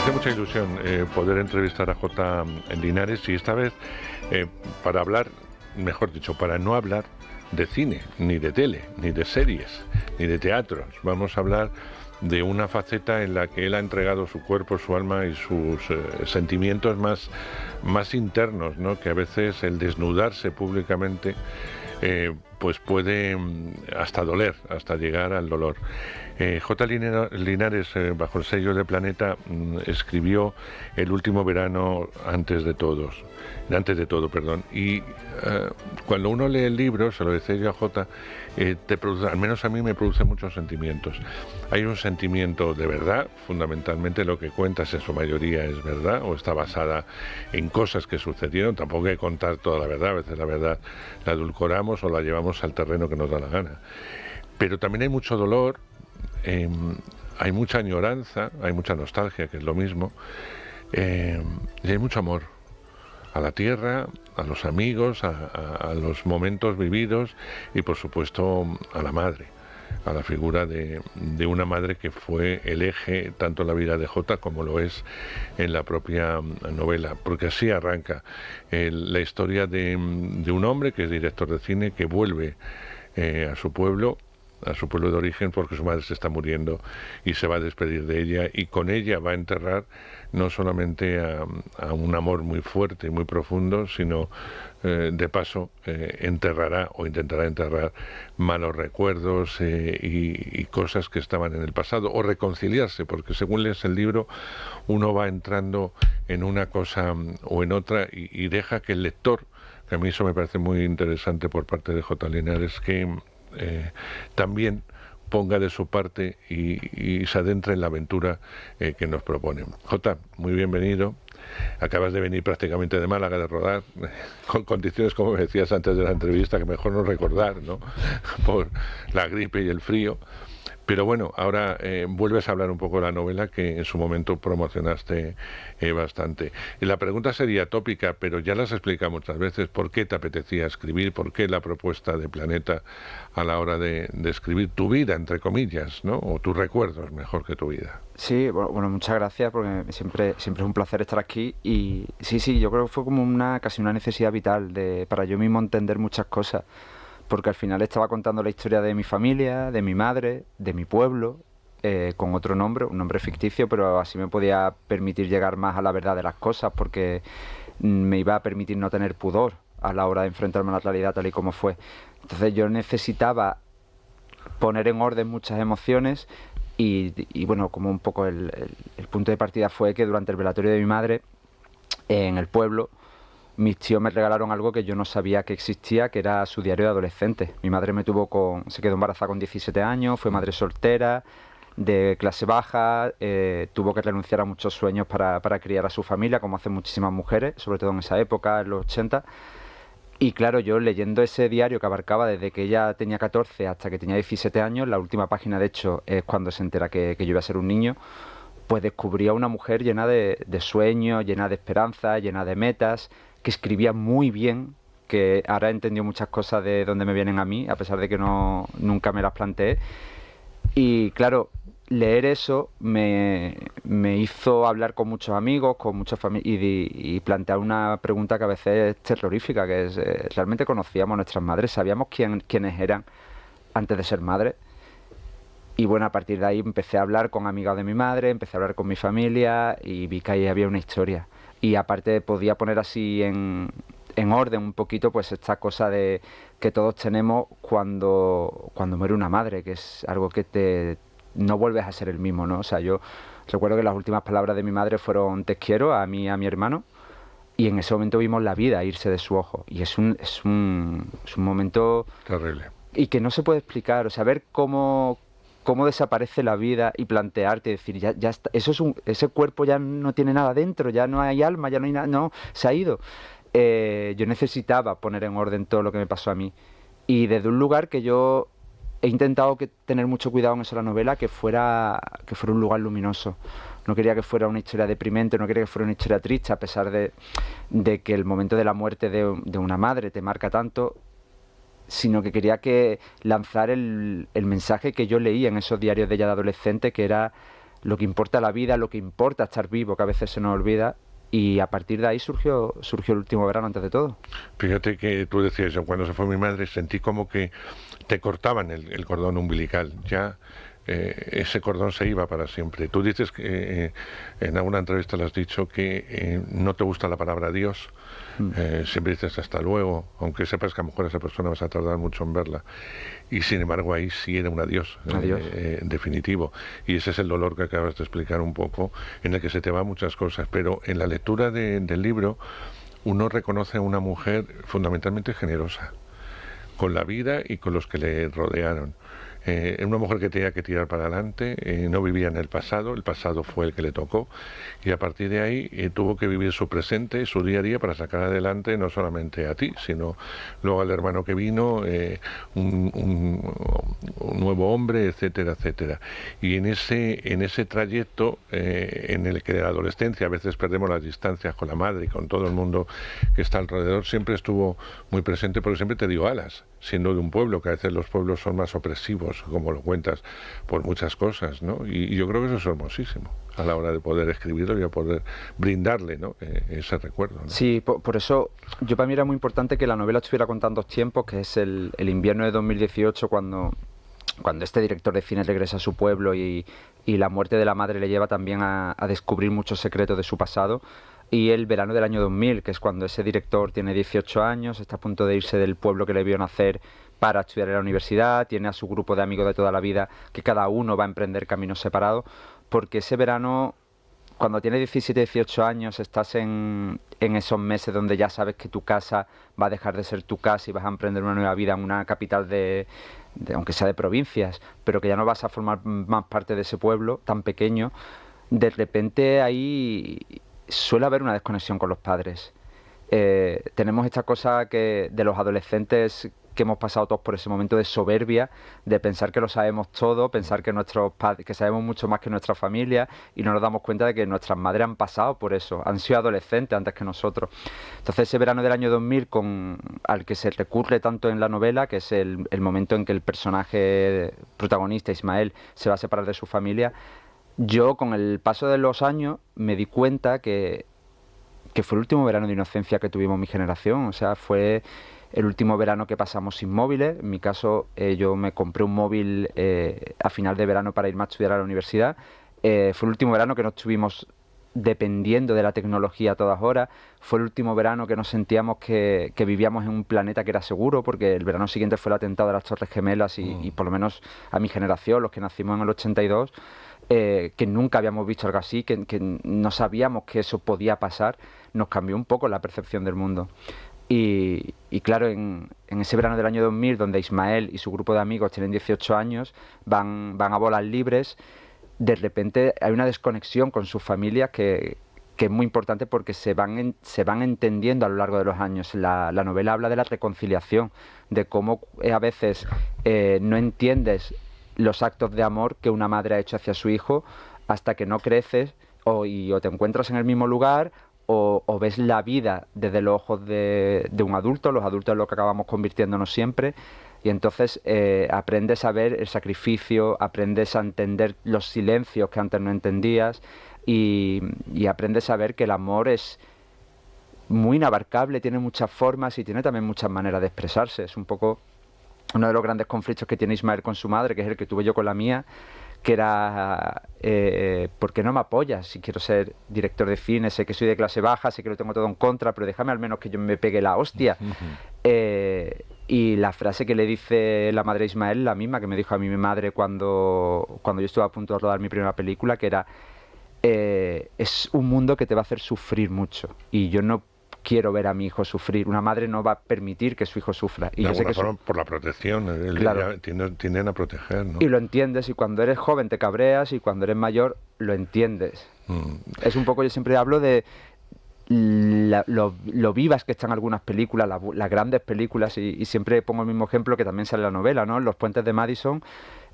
hace mucha ilusión poder entrevistar a J. Linares y esta vez para hablar, mejor dicho, para no hablar de cine, ni de tele, ni de series, ni de teatros. Vamos a hablar de una faceta en la que él ha entregado su cuerpo, su alma y sus sentimientos más internos, ¿no? Que a veces el desnudarse públicamente pues puede hasta doler, hasta llegar al dolor. J. Linares, bajo el sello de Planeta, escribió El último verano antes de todo, perdón. Y cuando uno lee el libro, se lo decía yo a J, al menos a mí me produce muchos sentimientos. Hay un sentimiento de verdad, fundamentalmente lo que cuentas en su mayoría es verdad o está basada en cosas que sucedieron. Tampoco hay que contar toda la verdad, a veces la verdad la edulcoramos o la llevamos al terreno que nos da la gana. Pero también hay mucho dolor, hay mucha añoranza, hay mucha nostalgia, que es lo mismo, y hay mucho amor a la tierra, a los amigos, a los momentos vividos y por supuesto a la madre, a la figura de una madre que fue el eje tanto en la vida de J como lo es en la propia novela, porque así arranca la historia de un hombre que es director de cine, que vuelve a su pueblo de origen, porque su madre se está muriendo y se va a despedir de ella, y con ella va a enterrar no solamente a un amor muy fuerte y muy profundo, sino de paso enterrará o intentará enterrar malos recuerdos y cosas que estaban en el pasado, o reconciliarse, porque según lees el libro uno va entrando en una cosa o en otra y deja que el lector, que a mí eso me parece muy interesante por parte de J. Linares, que también ponga de su parte y se adentre en la aventura que nos propone. J, muy bienvenido. Acabas de venir prácticamente de Málaga, de rodar, con condiciones, como me decías antes de la entrevista, que mejor no recordar, ¿no? Por la gripe y el frío. Pero bueno, ahora vuelves a hablar un poco de la novela que en su momento promocionaste bastante. Y la pregunta sería tópica, pero ya las explica muchas veces. ¿Por qué te apetecía escribir? ¿Por qué la propuesta de Planeta a la hora de escribir tu vida, entre comillas, ¿no? O tus recuerdos, mejor que tu vida? Sí, bueno, muchas gracias, porque siempre es un placer estar aquí. Y sí, yo creo que fue como casi una necesidad vital para yo mismo entender muchas cosas. Porque al final estaba contando la historia de mi familia, de mi madre, de mi pueblo, con otro nombre, un nombre ficticio, pero así me podía permitir llegar más a la verdad de las cosas, porque me iba a permitir no tener pudor a la hora de enfrentarme a la realidad tal y como fue. Entonces yo necesitaba poner en orden muchas emociones y bueno, como un poco el punto de partida fue que durante el velatorio de mi madre, en el pueblo, mis tíos me regalaron algo que yo no sabía que existía, que era su diario de adolescente. Mi madre se quedó embarazada con 17 años, fue madre soltera, de clase baja, tuvo que renunciar a muchos sueños para criar a su familia, como hacen muchísimas mujeres, sobre todo en esa época, en los 80. Y claro, yo leyendo ese diario que abarcaba desde que ella tenía 14 hasta que tenía 17 años, la última página de hecho es cuando se entera que yo iba a ser un niño, pues descubrí a una mujer llena de sueños, llena de esperanzas, llena de metas, que escribía muy bien, que ahora he entendido muchas cosas de dónde me vienen a mí, a pesar de que nunca me las planteé. Y claro, leer eso me hizo hablar con muchos amigos, con muchas familias, y plantear una pregunta que a veces es terrorífica, que es, ¿realmente conocíamos a nuestras madres? ¿Sabíamos quiénes eran antes de ser madres? Y bueno, a partir de ahí empecé a hablar con amigos de mi madre, empecé a hablar con mi familia y vi que ahí había una historia. Y aparte podía poner así en orden un poquito pues esta cosa de que todos tenemos cuando muere una madre, que es algo que no vuelves a ser el mismo, ¿no? O sea, yo recuerdo que las últimas palabras de mi madre fueron te quiero a mí y a mi hermano, y en ese momento vimos la vida irse de su ojo. Y es un momento Terrible. y que no se puede explicar, o sea, ver cómo desaparece la vida y plantearte, decir, ya está, ese cuerpo ya no tiene nada dentro, ya no hay alma, ya no hay nada, no, se ha ido. Yo necesitaba poner en orden todo lo que me pasó a mí. Y desde un lugar que yo he intentado tener mucho cuidado en eso la novela, que fuera un lugar luminoso. No quería que fuera una historia deprimente, no quería que fuera una historia triste, a pesar de que el momento de la muerte de una madre te marca tanto, sino que quería lanzar el mensaje que yo leí en esos diarios de ella de adolescente, que era lo que importa la vida, lo que importa estar vivo, que a veces se nos olvida. Y a partir de ahí surgió el último verano antes de todo. Fíjate que tú decías, yo cuando se fue mi madre sentí como que te cortaban el cordón umbilical, ya ese cordón se iba para siempre. Tú dices que en alguna entrevista le has dicho que no te gusta la palabra Dios, siempre dices hasta luego, aunque sepas que a lo mejor esa persona vas a tardar mucho en verla. Y sin embargo ahí sí era un adiós, definitivo. Y ese es el dolor que acabas de explicar un poco, en el que se te van muchas cosas. Pero en la lectura del libro uno reconoce a una mujer fundamentalmente generosa, con la vida y con los que le rodearon. Una mujer que tenía que tirar para adelante, no vivía en el pasado fue el que le tocó, y a partir de ahí tuvo que vivir su presente, su día a día, para sacar adelante no solamente a ti, sino luego al hermano que vino, un nuevo hombre, etcétera, etcétera. Y en ese trayecto, en el que de la adolescencia a veces perdemos las distancias con la madre y con todo el mundo que está alrededor, siempre estuvo muy presente, porque siempre te dio alas, siendo de un pueblo, que a veces los pueblos son más opresivos, como lo cuentas, por muchas cosas, ¿no? Y yo creo que eso es hermosísimo a la hora de poder escribirlo y a poder brindarle, ¿no?, ese recuerdo, ¿no? Sí, por eso para mí era muy importante que la novela estuviera contando dos tiempos, que es el invierno de 2018, cuando este director de cine regresa a su pueblo y la muerte de la madre le lleva también a descubrir muchos secretos de su pasado, y el verano del año 2000, que es cuando ese director tiene 18 años, está a punto de irse del pueblo que le vio nacer para estudiar en la universidad, tiene a su grupo de amigos de toda la vida, que cada uno va a emprender caminos separados, porque ese verano, cuando tienes 17, 18 años, estás en esos meses donde ya sabes que tu casa va a dejar de ser tu casa y vas a emprender una nueva vida en una capital aunque sea de provincias, pero que ya no vas a formar más parte de ese pueblo tan pequeño. De repente ahí suele haber una desconexión con los padres. Tenemos esta cosa que de los adolescentes, que hemos pasado todos por ese momento de soberbia, de pensar que lo sabemos todo, pensar que nuestros padres, que sabemos mucho más que nuestra familia, y no nos damos cuenta de que nuestras madres han pasado por eso, han sido adolescentes antes que nosotros. Entonces ese verano del año 2000, al que se recurre tanto en la novela, que es el momento en que el personaje protagonista, Ismael, se va a separar de su familia, yo con el paso de los años me di cuenta que fue el último verano de inocencia que tuvimos mi generación. O sea, fue el último verano que pasamos sin móviles. En mi caso, yo me compré un móvil a final de verano para irme a estudiar a la universidad. Fue el último verano que no estuvimos dependiendo de la tecnología a todas horas. Fue el último verano que nos sentíamos que vivíamos en un planeta que era seguro, porque el verano siguiente fue el atentado de las Torres Gemelas y por lo menos a mi generación, los que nacimos en el 82, que nunca habíamos visto algo así, que no sabíamos que eso podía pasar, nos cambió un poco la percepción del mundo. Y claro, en ese verano del año 2000, donde Ismael y su grupo de amigos tienen 18 años, van a volar libres, de repente hay una desconexión con sus familias que es muy importante, porque se van entendiendo a lo largo de los años. La novela habla de la reconciliación, de cómo a veces no entiendes los actos de amor que una madre ha hecho hacia su hijo hasta que no creces o te encuentras en el mismo lugar o ves la vida desde los ojos de un adulto. Los adultos es lo que acabamos convirtiéndonos siempre, y entonces aprendes a ver el sacrificio, aprendes a entender los silencios que antes no entendías, y aprendes a ver que el amor es muy inabarcable, tiene muchas formas y tiene también muchas maneras de expresarse. Es un poco uno de los grandes conflictos que tiene Ismael con su madre, que es el que tuve yo con la mía, que era ¿por qué no me apoyas si quiero ser director de cine? Sé que soy de clase baja, sé que lo tengo todo en contra, pero déjame al menos que yo me pegue la hostia. Y la frase que le dice la madre de Ismael, la misma que me dijo a mí mi madre cuando yo estuve a punto de rodar mi primera película, que era es un mundo que te va a hacer sufrir mucho, y yo no quiero ver a mi hijo sufrir. Una madre no va a permitir que su hijo sufra. Y de yo sé que forma, por la protección, claro, tienden a proteger, ¿no? Y lo entiendes, y cuando eres joven te cabreas, y cuando eres mayor lo entiendes. Es un poco, yo siempre hablo de lo vivas que están algunas películas, las grandes películas, y siempre pongo el mismo ejemplo que también sale en la novela, ¿no? Los puentes de Madison,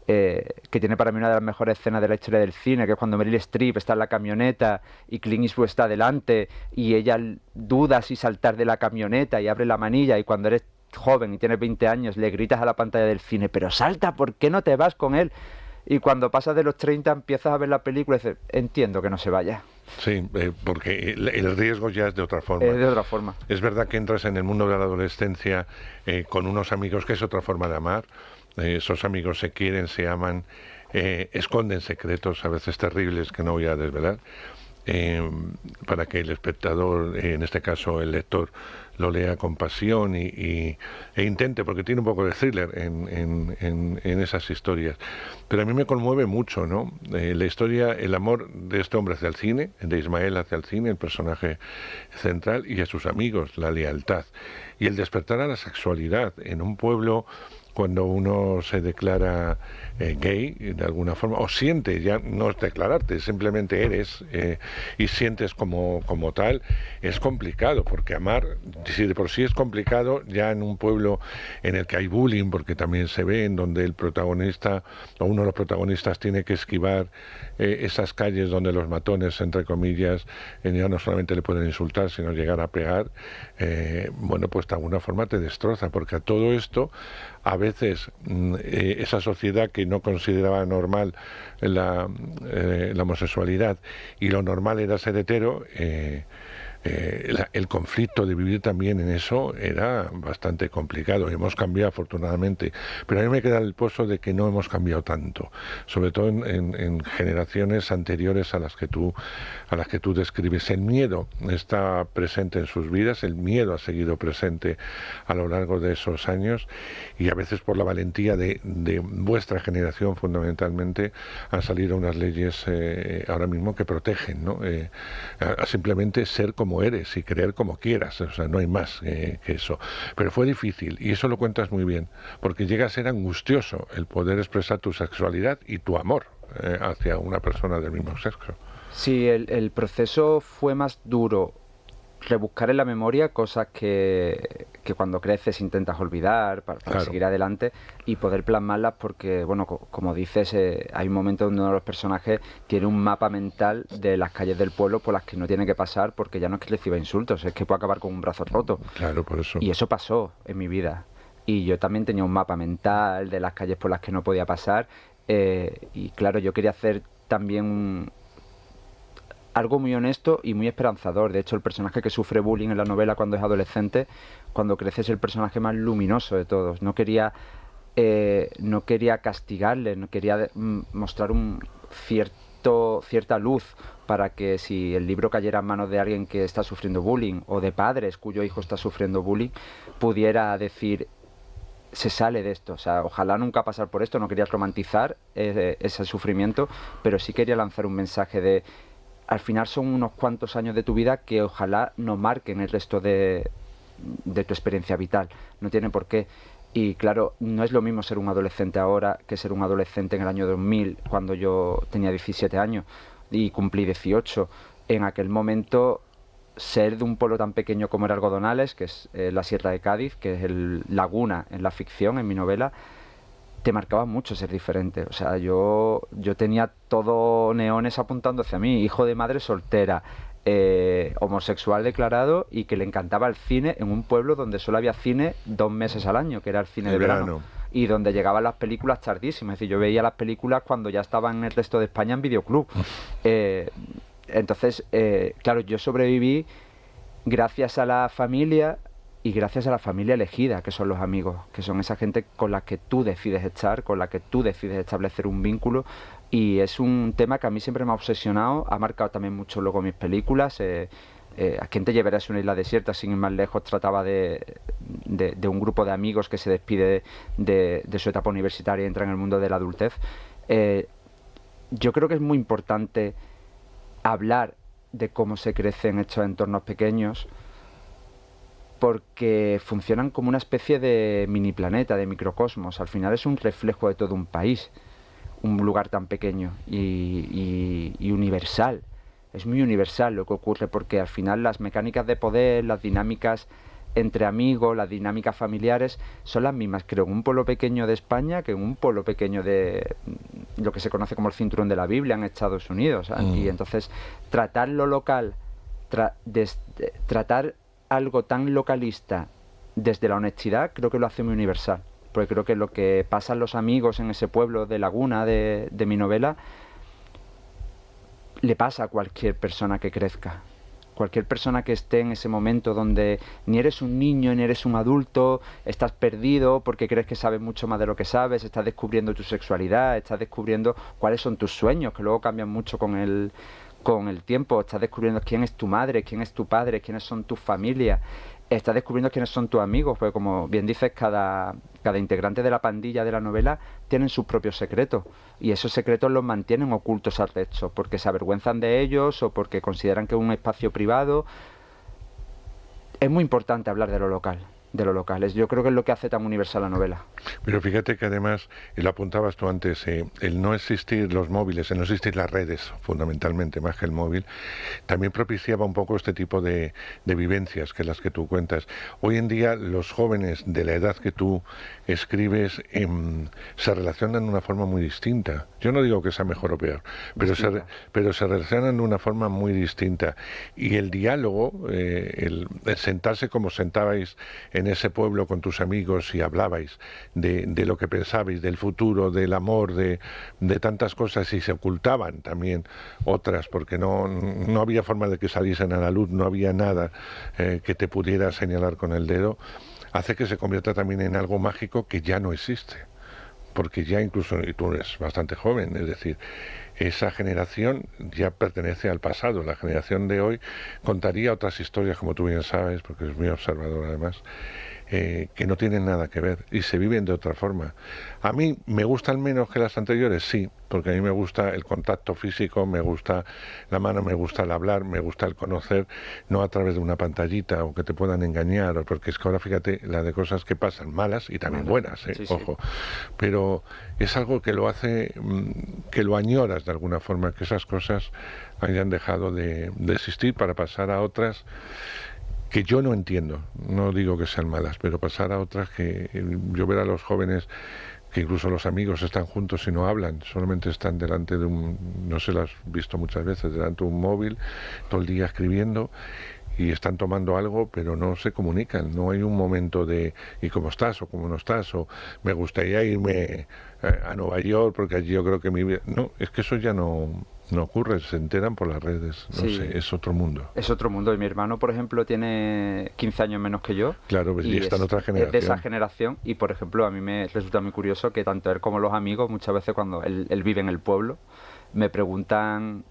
que tiene para mí una de las mejores escenas de la historia del cine, que es cuando Meryl Streep está en la camioneta y Clint Eastwood está delante, y ella duda si saltar de la camioneta y abre la manilla, y cuando eres joven y tienes 20 años le gritas a la pantalla del cine, pero salta, ¿por qué no te vas con él? Y cuando pasas de los 30 empiezas a ver la película y dices, entiendo que no se vaya. Sí, porque el riesgo ya es de otra forma. Es de otra forma. Es verdad que entras en el mundo de la adolescencia con unos amigos, que es otra forma de amar. Esos amigos se quieren, se aman, esconden secretos a veces terribles que no voy a desvelar, para que el espectador, en este caso el lector, lo lea con pasión e intente, porque tiene un poco de thriller en esas historias. Pero a mí me conmueve mucho, ¿no? La historia, el amor de este hombre hacia el cine, de Ismael hacia el cine, el personaje central, y a sus amigos, la lealtad. Y el despertar a la sexualidad en un pueblo cuando uno se declara gay, de alguna forma, o siente, ya no es declararte, simplemente eres y sientes como tal, es complicado, porque amar, si de por sí es complicado, ya en un pueblo en el que hay bullying, porque también se ve, en donde el protagonista, o uno de los protagonistas, tiene que esquivar esas calles donde los matones, entre comillas, ya no solamente le pueden insultar, sino llegar a pegar, bueno, pues de alguna forma te destroza, porque a todo esto, a veces esa sociedad que no consideraba normal la homosexualidad y lo normal era ser hetero, el conflicto de vivir también en eso era bastante complicado. Hemos cambiado afortunadamente, pero a mí me queda el pozo de que no hemos cambiado tanto, sobre todo en generaciones anteriores a las que tú describes. El miedo está presente en sus vidas, el miedo ha seguido presente a lo largo de esos años, y a veces por la valentía de vuestra generación fundamentalmente han salido unas leyes ahora mismo que protegen, ¿no? A simplemente ser como eres y creer como quieras, o sea, no hay más que eso. Pero fue difícil, y eso lo cuentas muy bien, porque llega a ser angustioso el poder expresar tu sexualidad y tu amor hacia una persona del mismo sexo. Sí, el proceso fue más duro, rebuscar en la memoria cosas que cuando creces intentas olvidar para Claro. seguir adelante, y poder plasmarlas porque, bueno, como dices, hay un momento donde uno de los personajes tiene un mapa mental de las calles del pueblo por las que no tiene que pasar, porque ya no es que reciba insultos, es que puede acabar con un brazo roto. Claro, por eso. Y eso pasó en mi vida. Y yo también tenía un mapa mental de las calles por las que no podía pasar, y claro, yo quería hacer también algo muy honesto y muy esperanzador. De hecho, el personaje que sufre bullying en la novela cuando es adolescente, cuando crece, es el personaje más luminoso de todos. No quería castigarle, no quería mostrar cierta luz para que si el libro cayera en manos de alguien que está sufriendo bullying, o de padres cuyo hijo está sufriendo bullying, pudiera decir, se sale de esto. O sea, ojalá nunca pasar por esto. No quería romantizar ese sufrimiento, pero sí quería lanzar un mensaje de: al final son unos cuantos años de tu vida que ojalá no marquen el resto de tu experiencia vital. No tiene por qué. Y claro, no es lo mismo ser un adolescente ahora que ser un adolescente en el año 2000, cuando yo tenía 17 años y cumplí 18. En aquel momento, ser de un pueblo tan pequeño como era Algodonales, que es la Sierra de Cádiz, que es el Laguna en la ficción, en mi novela, te marcaba mucho ser diferente. O sea, yo tenía todo neones apuntando hacia mí: hijo de madre soltera, homosexual declarado, y que le encantaba el cine en un pueblo donde solo había cine 2 meses al año, que era el cine de verano. Y donde llegaban las películas tardísimas. Es decir, yo veía las películas cuando ya estaban en el resto de España en videoclub. Entonces, claro, yo sobreviví gracias a la familia, y gracias a la familia elegida, que son los amigos, que son esa gente con la que tú decides estar, con la que tú decides establecer un vínculo. Y es un tema que a mí siempre me ha obsesionado, ha marcado también mucho luego mis películas. ¿A quién te llevarás a una isla desierta? Sin ir más lejos, trataba de un grupo de amigos que se despide de su etapa universitaria y entra en el mundo de la adultez. Yo creo que es muy importante hablar de cómo se crece en estos entornos pequeños, porque funcionan como una especie de mini planeta, de microcosmos. Al final es un reflejo de todo un país, un lugar tan pequeño y universal. Es muy universal lo que ocurre, porque al final las mecánicas de poder, las dinámicas entre amigos, las dinámicas familiares son las mismas, creo, en un pueblo pequeño de España que en un pueblo pequeño de lo que se conoce como el cinturón de la Biblia en Estados Unidos. Y entonces tratar lo local, tratar algo tan localista desde la honestidad, creo que lo hace muy universal. porque creo que lo que pasan los amigos en ese pueblo de Laguna de mi novela le pasa a cualquier persona que crezca. Cualquier persona que esté en ese momento donde ni eres un niño ni eres un adulto, estás perdido porque crees que sabes mucho más de lo que sabes, estás descubriendo tu sexualidad, estás descubriendo cuáles son tus sueños, que luego cambian mucho con el tiempo, estás descubriendo quién es tu madre, quién es tu padre, quiénes son tus familias, estás descubriendo quiénes son tus amigos, porque como bien dices, cada integrante de la pandilla de la novela tienen sus propios secretos y esos secretos los mantienen ocultos al resto porque se avergüenzan de ellos o porque consideran que es un espacio privado. Es muy importante hablar de lo local, de los locales. Yo creo que es lo que hace tan universal la novela. Pero fíjate que además, y lo apuntabas tú antes, el no existir los móviles, el no existir las redes, fundamentalmente, más que el móvil, también propiciaba un poco este tipo de vivencias que las que tú cuentas. Hoy en día los jóvenes de la edad que tú escribes se relacionan de una forma muy distinta. Yo no digo que sea mejor o peor, pero se relacionan de una forma muy distinta. Y el diálogo, el sentarse como sentabais en ese pueblo con tus amigos y hablabais de lo que pensabais, del futuro, del amor, de tantas cosas, y se ocultaban también otras, porque no había forma de que saliesen a la luz, no había nada que te pudiera señalar con el dedo, hace que se convierta también en algo mágico que ya no existe. Porque ya incluso, y tú eres bastante joven, es decir, esa generación ya pertenece al pasado. La generación de hoy contaría otras historias, como tú bien sabes, porque es muy observador además, que no tienen nada que ver y se viven de otra forma. A mí me gustan menos que las anteriores, sí, porque a mí me gusta el contacto físico, me gusta la mano, me gusta el hablar, me gusta el conocer, no a través de una pantallita o que te puedan engañar, o porque es que ahora fíjate la de cosas que pasan, malas y también buenas, sí, ojo, pero es algo que lo hace, que lo añoras de alguna forma, que esas cosas hayan dejado de existir para pasar a otras que yo no entiendo, no digo que sean malas, pero pasar a otras que yo ver a los jóvenes que incluso los amigos están juntos y no hablan, solamente están delante de no sé, lo has visto muchas veces, delante de un móvil, todo el día escribiendo y están tomando algo, pero no se comunican, no hay un momento de ¿y cómo estás? O ¿cómo no estás? O me gustaría irme a Nueva York porque allí yo creo que mi vida... No, es que eso ya no ocurre, se enteran por las redes, no sé, es otro mundo. Es otro mundo, y mi hermano, por ejemplo, tiene 15 años menos que yo. Claro, pues, y está en otra generación. Es de esa generación, y por ejemplo, a mí me resulta muy curioso que tanto él como los amigos, muchas veces cuando él vive en el pueblo, me preguntan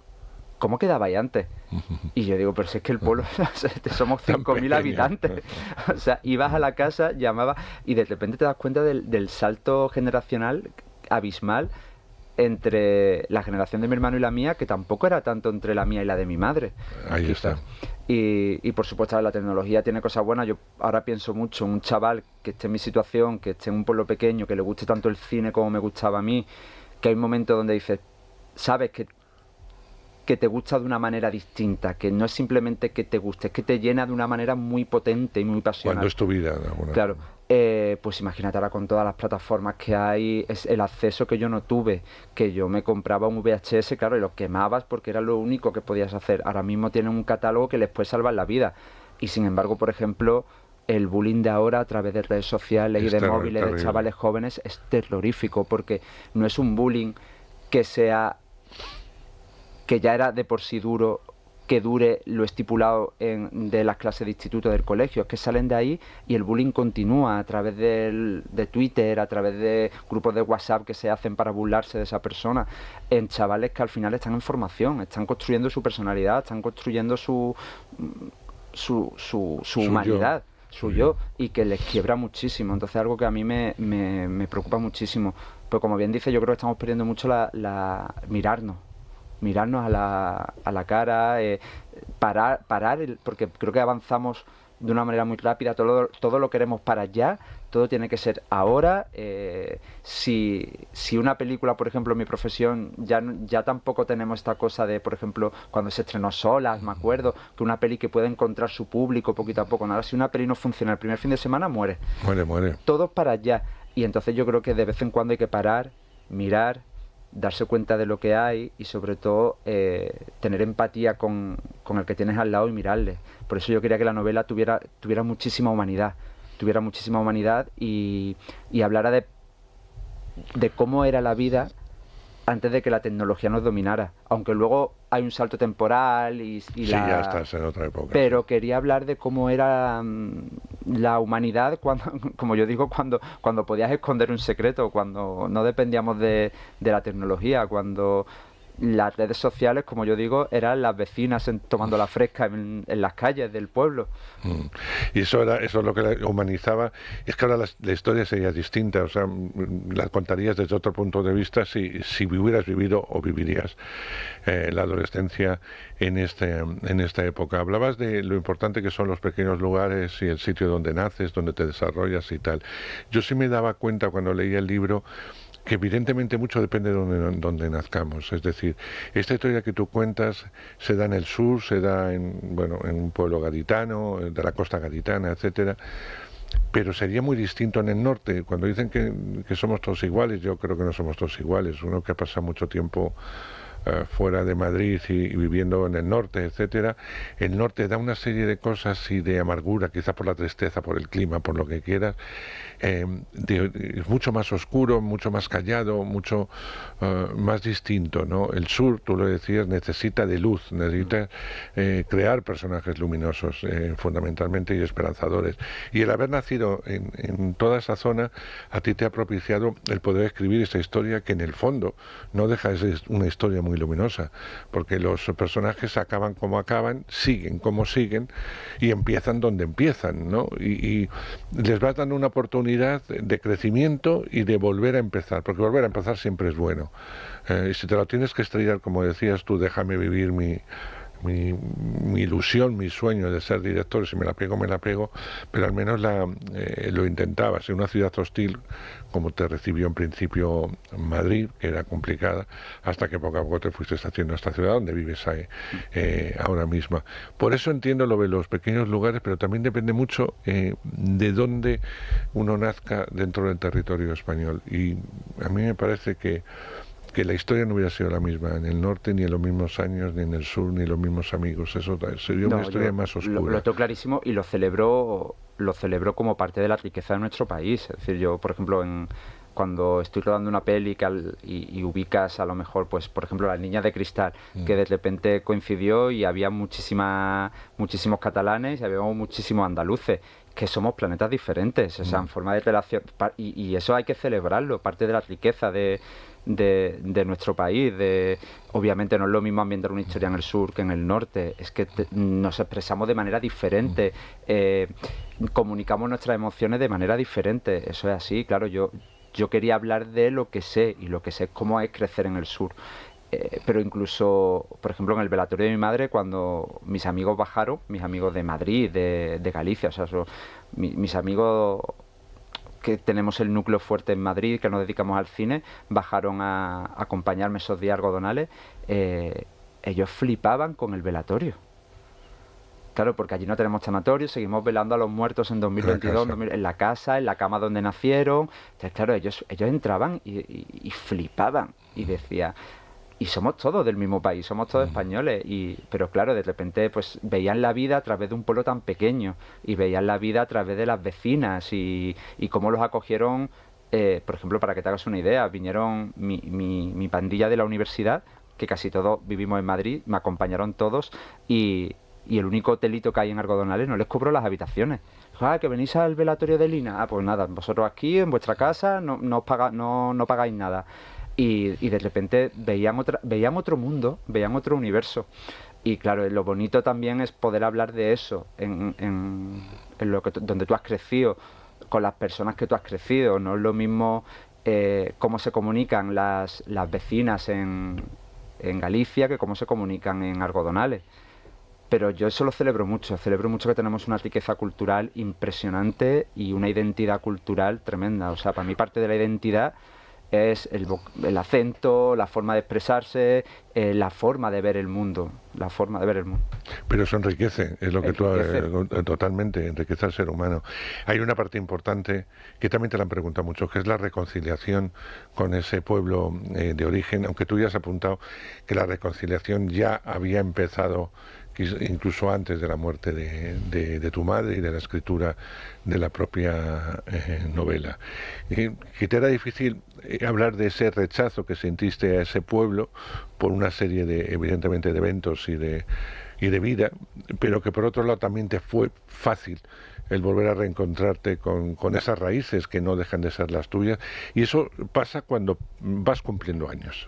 ¿cómo quedabais antes? Y yo digo, pero si es que el pueblo, somos 5.000 habitantes. O sea, ibas a la casa, llamabas, y de repente te das cuenta del salto generacional abismal entre la generación de mi hermano y la mía, que tampoco era tanto entre la mía y la de mi madre. Ahí está. Y por supuesto la tecnología tiene cosas buenas. Yo ahora pienso mucho, un chaval que esté en mi situación, que esté en un pueblo pequeño, que le guste tanto el cine como me gustaba a mí, que hay un momento donde dices, sabes que te gusta de una manera distinta, que no es simplemente que te guste, es que te llena de una manera muy potente y muy pasional. Cuando es tu vida, de alguna Claro, pues imagínate ahora con todas las plataformas que hay, es el acceso que yo no tuve, que yo me compraba un VHS, claro, y lo quemabas porque era lo único que podías hacer. Ahora mismo tienen un catálogo que les puede salvar la vida. Y sin embargo, por ejemplo, el bullying de ahora a través de redes sociales y de móviles de chavales jóvenes es terrorífico, porque no es un bullying que ya era de por sí duro, que dure lo estipulado de las clases de instituto del colegio, es que salen de ahí y el bullying continúa a través de Twitter, a través de grupos de WhatsApp que se hacen para burlarse de esa persona, en chavales que al final están en formación, están construyendo su personalidad, están construyendo su humanidad, su yo, y que les quiebra muchísimo. Entonces algo que a mí me preocupa muchísimo, pues como bien dice, yo creo que estamos perdiendo mucho mirarnos a la cara, parar, porque creo que avanzamos de una manera muy rápida, todo lo queremos para allá, todo tiene que ser ahora. Si una película, por ejemplo, en mi profesión, ya tampoco tenemos esta cosa de, por ejemplo, cuando se estrenó Solas, me acuerdo, que una peli que puede encontrar su público poquito a poco. Ahora, si una peli no funciona el primer fin de semana, muere. Muere. Todo para allá. Y entonces yo creo que de vez en cuando hay que parar, mirar, darse cuenta de lo que hay y sobre todo tener empatía con el que tienes al lado y mirarle. Por eso yo quería que la novela tuviera muchísima humanidad, tuviera muchísima humanidad y hablara de cómo era la vida antes de que la tecnología nos dominara, aunque luego hay un salto temporal sí, ya estás en otra época. Pero sí. quería hablar de cómo era la humanidad, cuando, como yo digo, cuando podías esconder un secreto, cuando no dependíamos de la tecnología, cuando las redes sociales, como yo digo, eran las vecinas tomando la fresca en las calles del pueblo. Y eso es lo que la humanizaba. Es que ahora la historia sería distinta, o sea, la contarías desde otro punto de vista si hubieras vivido o vivirías la adolescencia en esta época. Hablabas de lo importante que son los pequeños lugares y el sitio donde naces, donde te desarrollas y tal. Yo sí me daba cuenta cuando leía el libro que evidentemente mucho depende de donde nazcamos. Es decir, esta historia que tú cuentas se da en el sur, se da en un pueblo gaditano, de la costa gaditana, etcétera, pero sería muy distinto en el norte. Cuando dicen que somos todos iguales, yo creo que no somos todos iguales. Uno que ha pasado mucho tiempo fuera de Madrid y viviendo en el norte, etcétera, el norte da una serie de cosas y de amargura, quizá por la tristeza, por el clima, por lo que quieras, es mucho más oscuro, mucho más callado, mucho más distinto, ¿no? El sur, tú lo decías, necesita de luz, necesita crear personajes luminosos, fundamentalmente, y esperanzadores. Y el haber nacido en toda esa zona, a ti te ha propiciado el poder escribir esa historia que en el fondo no deja de ser una historia muy luminosa, porque los personajes acaban como acaban, siguen como siguen y empiezan donde empiezan, ¿no? Y les vas dando una oportunidad de crecimiento y de volver a empezar, porque volver a empezar siempre es bueno. Y si te lo tienes que estrellar, como decías tú, déjame vivir mi ilusión, mi sueño de ser director, si me la pego, pero al menos lo intentaba. En una ciudad hostil, como te recibió en principio Madrid, que era complicada, hasta que poco a poco te fuiste haciendo esta ciudad donde vives ahí, ahora misma. Por eso entiendo lo de los pequeños lugares, pero también depende mucho de dónde uno nazca dentro del territorio español. Y a mí me parece que la historia no hubiera sido la misma en el norte, ni en los mismos años, ni en el sur, ni los mismos amigos. Eso sería una historia más oscura. Lo tengo clarísimo y lo celebro como parte de la riqueza de nuestro país. Es decir, yo, por ejemplo, cuando estoy rodando una peli y ubicas a lo mejor, pues, por ejemplo, Las Niñas de Cristal, que de repente coincidió y había muchísimos catalanes y había muchísimos andaluces, que somos planetas diferentes, o sea, en forma de relación, y eso hay que celebrarlo, parte de la riqueza de nuestro país. Obviamente no es lo mismo ambientar una historia en el sur que en el norte, es que nos expresamos de manera diferente, comunicamos nuestras emociones de manera diferente, eso es así. Claro, yo quería hablar de lo que sé, y lo que sé es cómo es crecer en el sur. Pero incluso, por ejemplo, en el velatorio de mi madre, cuando mis amigos bajaron, mis amigos de Madrid, de Galicia, o sea, mis amigos que tenemos el núcleo fuerte en Madrid, que nos dedicamos al cine, bajaron a acompañarme esos días algodonales, ellos flipaban con el velatorio. Claro, porque allí no tenemos tanatorio, seguimos velando a los muertos en 2022, en la casa, en la cama donde nacieron. Entonces, claro, ellos entraban y flipaban y decían... Y somos todos del mismo país, somos todos españoles, pero claro, de repente pues veían la vida a través de un pueblo tan pequeño, y veían la vida a través de las vecinas, y cómo los acogieron. Por ejemplo, para que te hagas una idea, vinieron mi pandilla de la universidad, que casi todos vivimos en Madrid, me acompañaron todos, y el único hotelito que hay en Argodonales no les cobró las habitaciones. Dijo, que venís al velatorio de Lina, pues nada, vosotros aquí en vuestra casa no pagáis nada. Y de repente veían otro mundo, veían otro universo. Y claro, lo bonito también es poder hablar de eso en donde tú has crecido, con las personas que tú has crecido. No es lo mismo cómo se comunican las vecinas en Galicia que cómo se comunican en Argodonales. Pero yo eso lo celebro mucho que tenemos una riqueza cultural impresionante y una identidad cultural tremenda. O sea, para mí parte de la identidad es el acento, la forma de expresarse, la forma de ver el mundo, Pero eso enriquece, es lo que totalmente enriquece al ser humano. Hay una parte importante que también te la han preguntado mucho, que es la reconciliación con ese pueblo de origen, aunque tú ya has apuntado que la reconciliación ya había empezado incluso antes de la muerte de tu madre y de la escritura de la propia novela. Que te era difícil hablar de ese rechazo que sentiste a ese pueblo por una serie de, evidentemente, de eventos y de vida, pero que por otro lado también te fue fácil el volver a reencontrarte con esas raíces que no dejan de ser las tuyas, y eso pasa cuando vas cumpliendo años.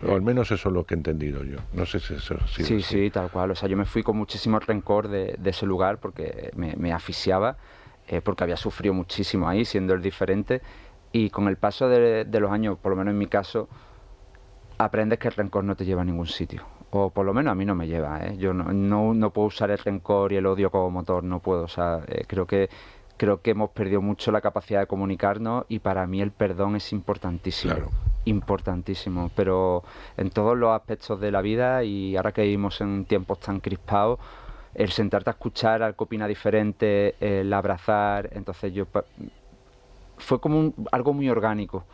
O al menos eso es lo que he entendido yo. No sé si eso sí. Sí, sí, tal cual. O sea, yo me fui con muchísimo rencor de ese lugar porque me asfixiaba, porque había sufrido muchísimo ahí, siendo el diferente. Y con el paso de los años, por lo menos en mi caso, aprendes que el rencor no te lleva a ningún sitio. O por lo menos a mí no me lleva, ¿eh? Yo no puedo usar el rencor y el odio como motor, no puedo. O sea, creo que hemos perdido mucho la capacidad de comunicarnos, y para mí el perdón es importantísimo. Claro. Importantísimo, pero en todos los aspectos de la vida, y ahora que vivimos en tiempos tan crispados, el sentarte a escuchar al que opina diferente, el abrazar, entonces fue como algo muy orgánico.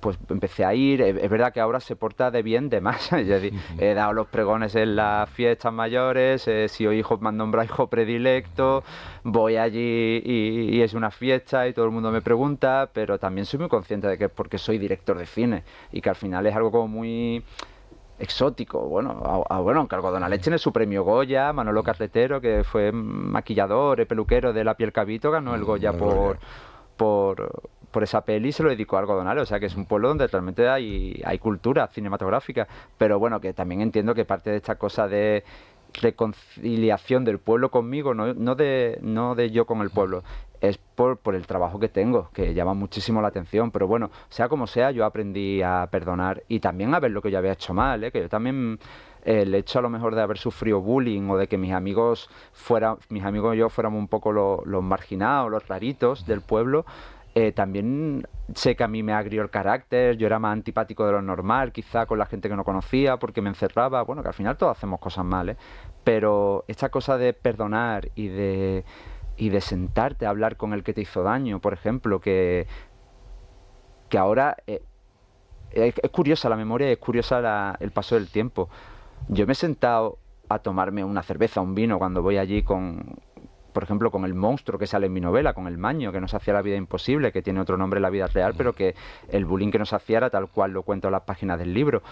Pues empecé a ir, es verdad que ahora se porta de bien de más. He dado los pregones en las fiestas mayores, he sido hijo, me han nombrado hijo predilecto, voy allí y es una fiesta y todo el mundo me pregunta, pero también soy muy consciente de que es porque soy director de cine y que al final es algo como muy exótico. Bueno, aunque Algodonales tiene su premio Goya, Manolo Carretero, que fue maquillador, peluquero de La piel cabito, ganó el Goya por esa peli, se lo dedicó a Algodonales. O sea que es un pueblo donde realmente hay cultura cinematográfica, pero bueno, que también entiendo que parte de esta cosa de reconciliación del pueblo conmigo, no de yo con el pueblo, es por el trabajo que tengo, que llama muchísimo la atención. Pero bueno, sea como sea, yo aprendí a perdonar y también a ver lo que yo había hecho mal, que yo también, el hecho a lo mejor de haber sufrido bullying, o de que mis amigos y yo fuéramos un poco los marginados, los raritos del pueblo, también sé que a mí me agrió el carácter. Yo era más antipático de lo normal, quizá con la gente que no conocía, porque me encerraba. Bueno, que al final todos hacemos cosas mal, pero esta cosa de perdonar y de sentarte a hablar con el que te hizo daño, por ejemplo, que ahora es curiosa la memoria, es curiosa el paso del tiempo. Yo me he sentado a tomarme una cerveza, un vino, cuando voy allí por ejemplo, con el monstruo que sale en mi novela, con el Maño, que nos hacía la vida imposible, que tiene otro nombre en la vida real, pero que el bullying que nos hacía era tal cual lo cuento en las páginas del libro.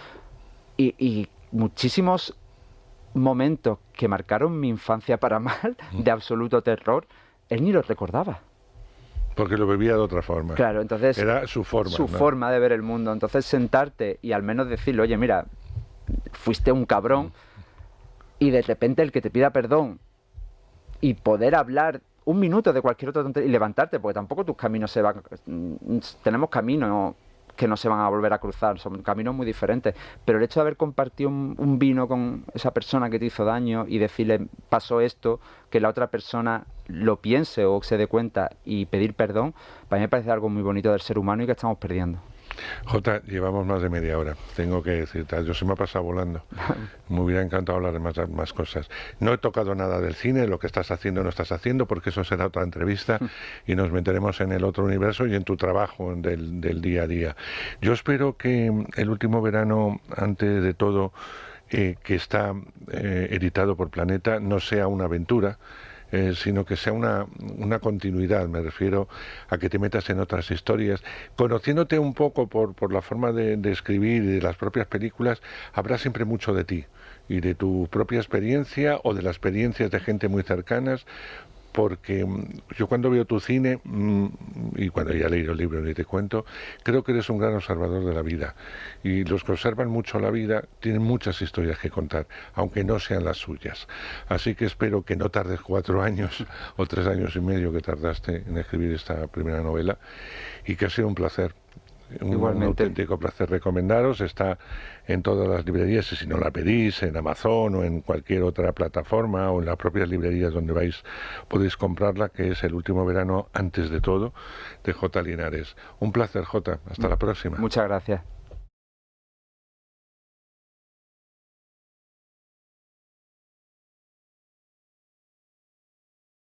Y muchísimos momentos que marcaron mi infancia para mal, de absoluto terror, él ni los recordaba. Porque lo vivía de otra forma. Claro, entonces era su forma. Su forma de ver el mundo. Entonces sentarte y al menos decirle, oye, mira, fuiste un cabrón, y de repente el que te pida perdón y poder hablar un minuto de cualquier otra tontería y levantarte, porque tampoco tus caminos se van... Tenemos caminos que no se van a volver a cruzar, son caminos muy diferentes, pero el hecho de haber compartido un vino con esa persona que te hizo daño y decirle, pasó esto, que la otra persona lo piense o se dé cuenta y pedir perdón, para mí me parece algo muy bonito del ser humano y que estamos perdiendo. Jota, llevamos más de media hora, tengo que decirte, yo se me ha pasado volando. Me hubiera encantado hablar de más cosas. No he tocado nada del cine, lo que estás haciendo no estás haciendo, porque eso será otra entrevista y nos meteremos en el otro universo y en tu trabajo del día a día. Yo espero que el último verano, antes de todo, que está editado por Planeta, no sea una aventura, sino que sea una continuidad. Me refiero a que te metas en otras historias. Conociéndote un poco por la forma de escribir y de las propias películas, habrá siempre mucho de ti y de tu propia experiencia o de las experiencias de gente muy cercanas, porque yo cuando veo tu cine, y cuando ya he leído el libro ni te cuento, creo que eres un gran observador de la vida, y los que observan mucho la vida tienen muchas historias que contar, aunque no sean las suyas. Así que espero que no tardes 4 años o 3 años y medio que tardaste en escribir esta primera novela, y que ha sido un placer. Un auténtico placer recomendaros. Está en todas las librerías, y si no la pedís en Amazon o en cualquier otra plataforma o en las propias librerías donde podéis comprarla, que es El último verano antes de todo, de J. Linares. Un placer, J. Hasta la próxima. Muchas gracias.